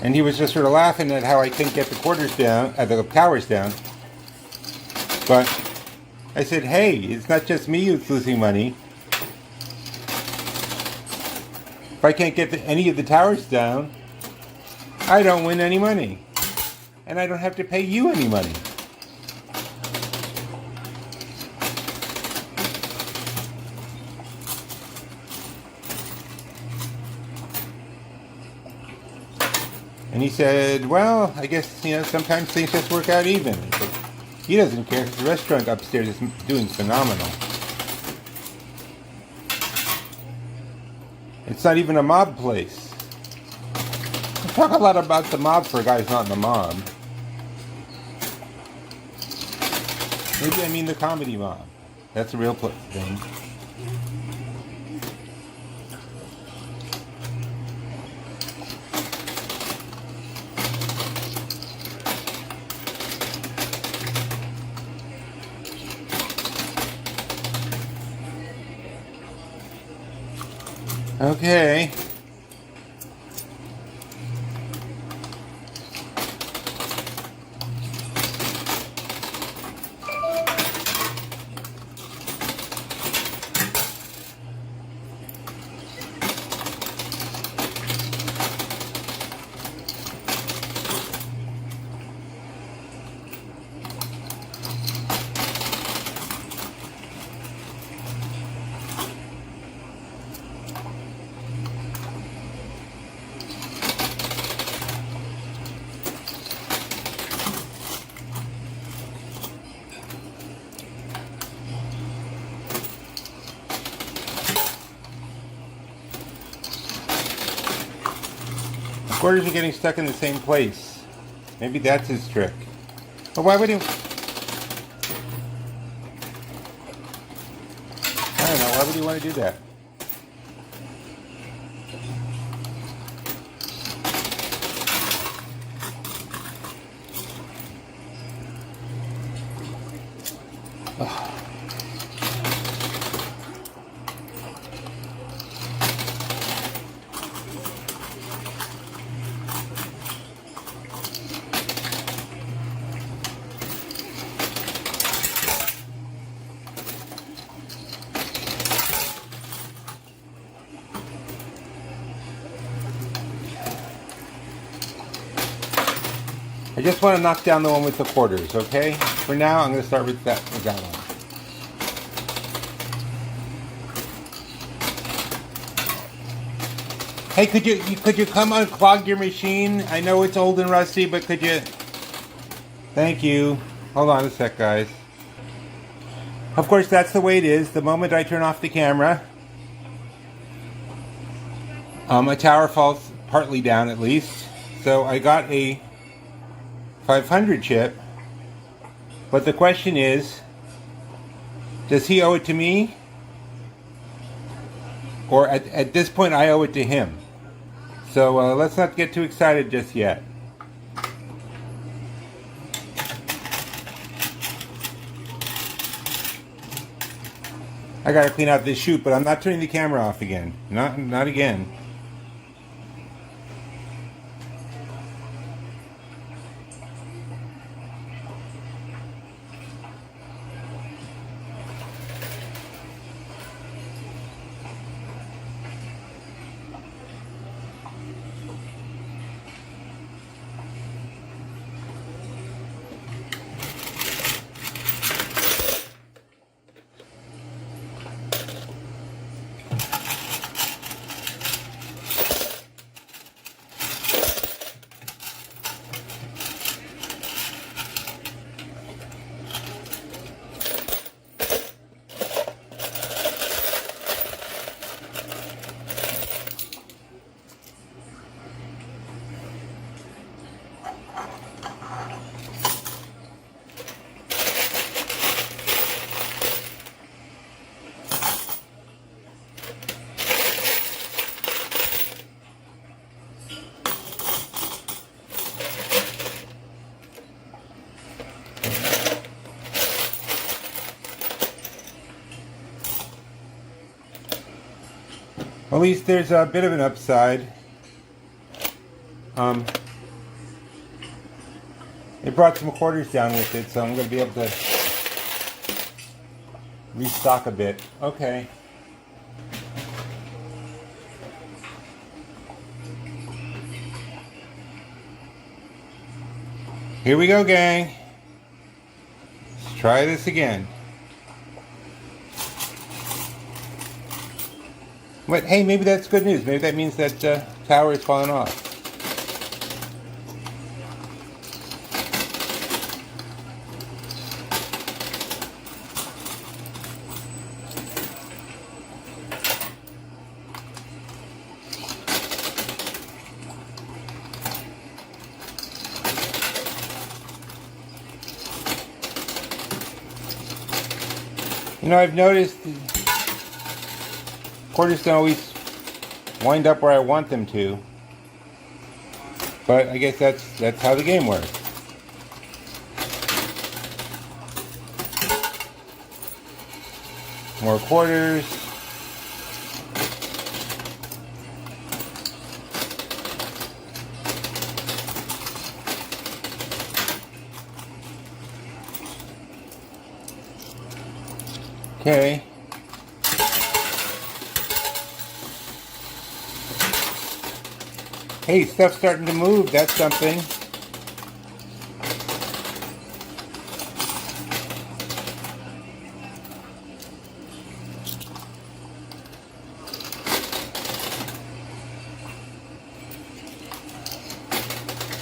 And he was just sort of laughing at how I couldn't get the quarters down, the towers down. But I said, hey, it's not just me who's losing money. If I can't get any of the towers down, I don't win any money. And I don't have to pay you any money. And he said, well, I guess, sometimes things just work out even. He doesn't care because the restaurant upstairs is doing phenomenal. It's not even a mob place. I talk a lot about the mob for a guy who's not in the mob. Maybe I mean the comedy mob. That's a real thing. Okay. Quarters are getting stuck in the same place. Maybe that's his trick. But why would he... I don't know, why would he want to do that? Ugh. I just want to knock down the one with the quarters, okay? For now, I'm going to start with that one. Hey, could you come unclog your machine? I know it's old and rusty, but could you? Thank you. Hold on a sec, guys. Of course, that's the way it is. The moment I turn off the camera, my tower falls partly down at least. So I got a 500 chip, but the question is, does he owe it to me? Or at this point I owe it to him. So let's not get too excited just yet. I gotta clean out this chute, but I'm not turning the camera off again. Not again. At least there's a bit of an upside. It brought some quarters down with it, so I'm going to be able to restock a bit. Okay. Here we go, gang. Let's try this again. But hey, maybe that's good news. Maybe that means that tower is falling off. You know, I've noticed quarters don't always wind up where I want them to, but I guess that's how the game works. More quarters. Okay. Hey, stuff's starting to move. That's something.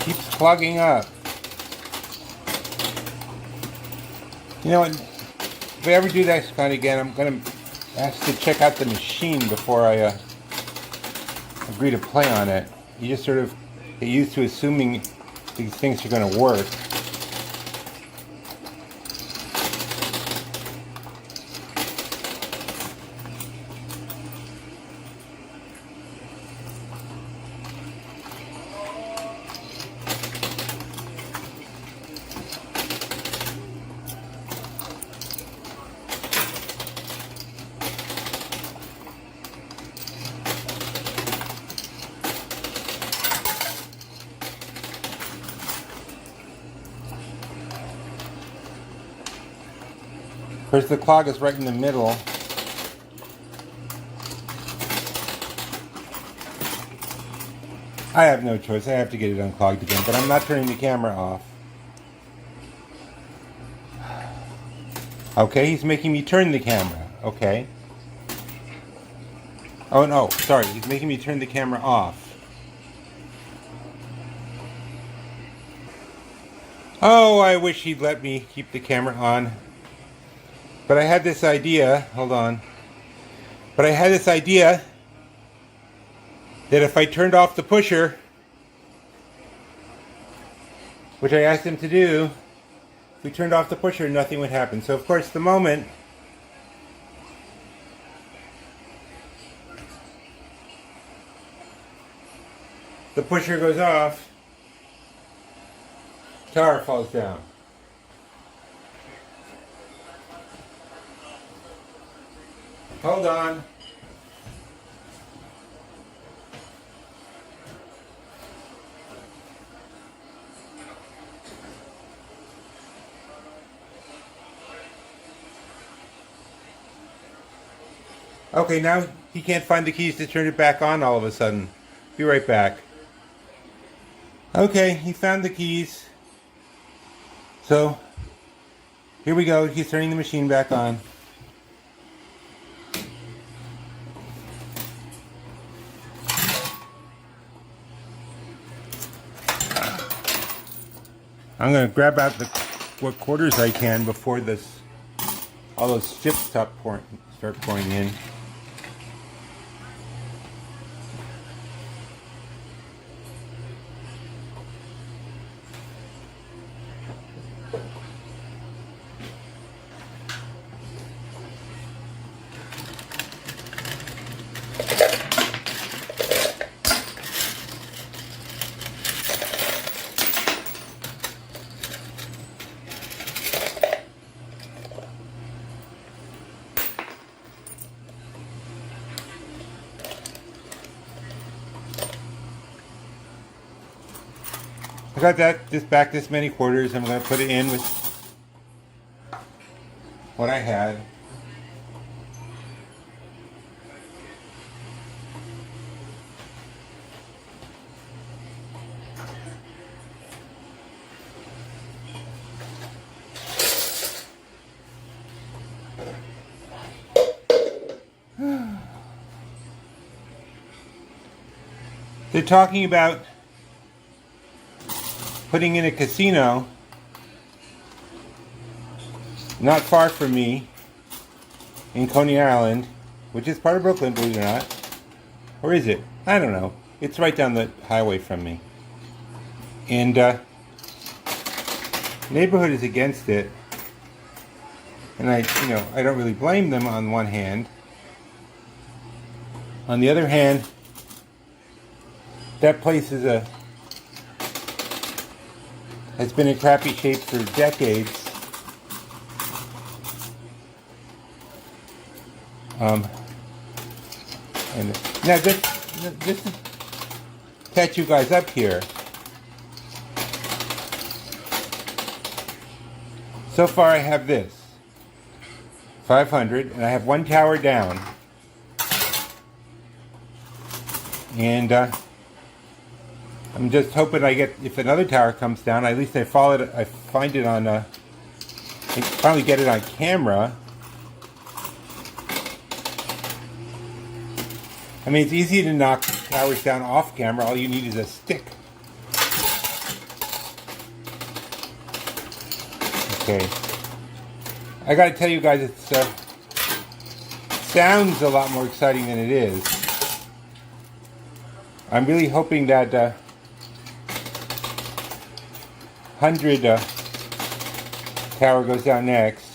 Keeps clogging up. You know what? If I ever do that kind again, I'm going to ask to check out the machine before I agree to play on it. You just sort of get used to assuming these things are going to work. Of course, the clog is right in the middle. I have no choice. I have to get it unclogged again, but I'm not turning the camera off. Okay, he's making me turn the camera. Okay. Oh no, sorry. He's making me turn the camera off. Oh, I wish he'd let me keep the camera on. But I had this idea, hold on. But I had this idea that if I turned off the pusher, which I asked him to do, if we turned off the pusher, nothing would happen. So of course the moment the pusher goes off, tower falls down. Hold on. Okay, now he can't find the keys to turn it back on all of a sudden. Be right back. Okay, he found the keys. So, here we go. He's turning the machine back on. I'm going to grab out what quarters I can before all those chips start pouring in. I got that just back this many quarters. I'm going to put it in with what I had. They're talking about putting in a casino not far from me in Coney Island, which is part of Brooklyn, believe it or not. Or is it? I don't know. It's right down the highway from me. And neighborhood is against it. And I don't really blame them on one hand. On the other hand, that place has been in crappy shape for decades. And now just to catch you guys up here. So far I have this 500, and I have one tower down. And I'm just hoping if another tower comes down, at least I find it on, I finally get it on camera. I mean, it's easy to knock towers down off camera. All you need is a stick. Okay. I gotta tell you guys, it sounds a lot more exciting than it is. I'm really hoping that 100 tower goes down next.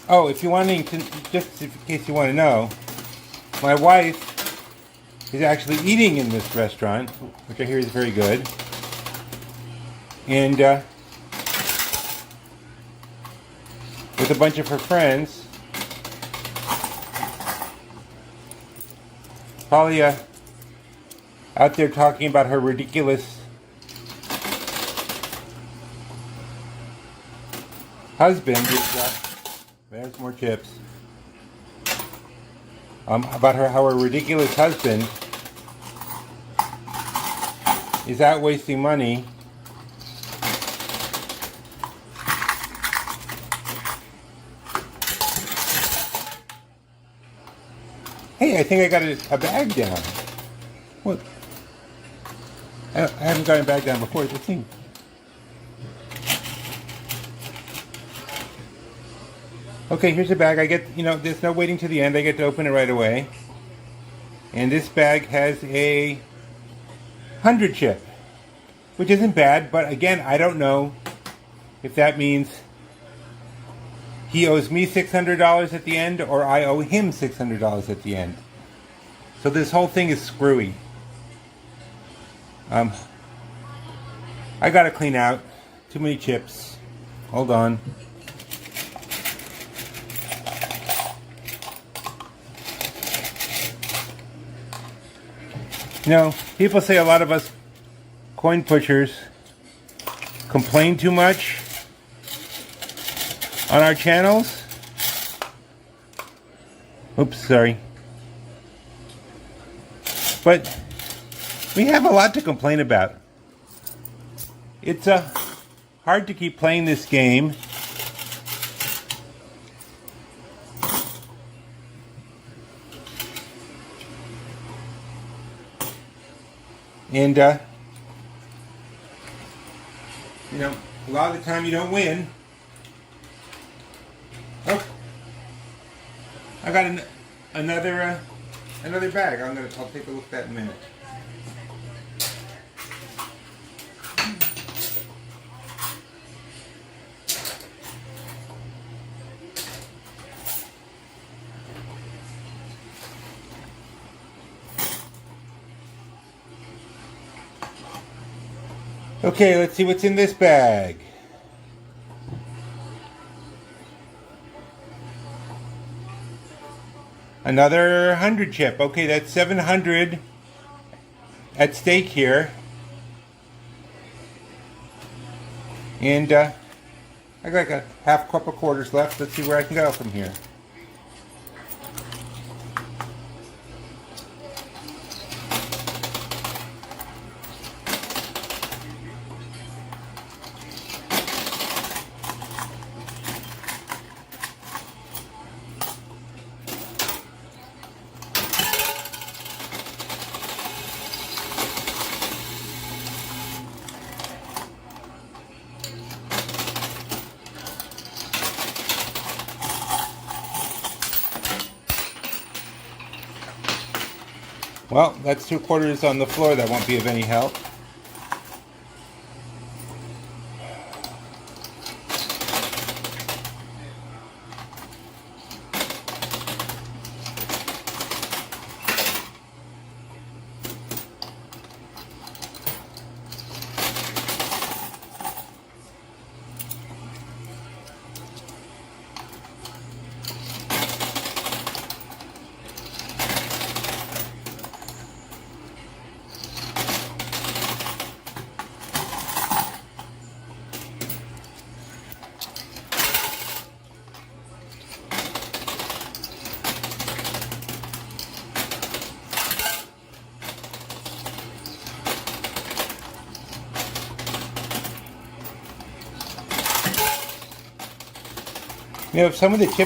Oh, if you wanting to, just in case you want to know, my wife is actually eating in this restaurant, which I hear is very good. And with a bunch of her friends, probably out there talking about her ridiculous husband. There's more chips. About how her ridiculous husband is out wasting money. Hey, I think I got a bag down. What? I haven't gotten a bag down before. Let's see. Okay, here's a bag. I get, there's no waiting to the end. I get to open it right away. And this bag has a 100 chip, which isn't bad, but again, I don't know if that means he owes me $600 at the end or I owe him $600 at the end. So this whole thing is screwy. I gotta clean out. Too many chips. Hold on. People say a lot of us coin pushers complain too much on our channels. Oops, sorry. But we have a lot to complain about. It's hard to keep playing this game. And, a lot of the time you don't win. Oh, I got another bag. I'll take a look at that in a minute. Okay, let's see what's in this bag. Another 100 chip. Okay, that's 700 at stake here. And I got like a half cup of quarters left. Let's see where I can go from here. Well, that's 2 quarters on the floor. That won't be of any help. You know, if some of the chips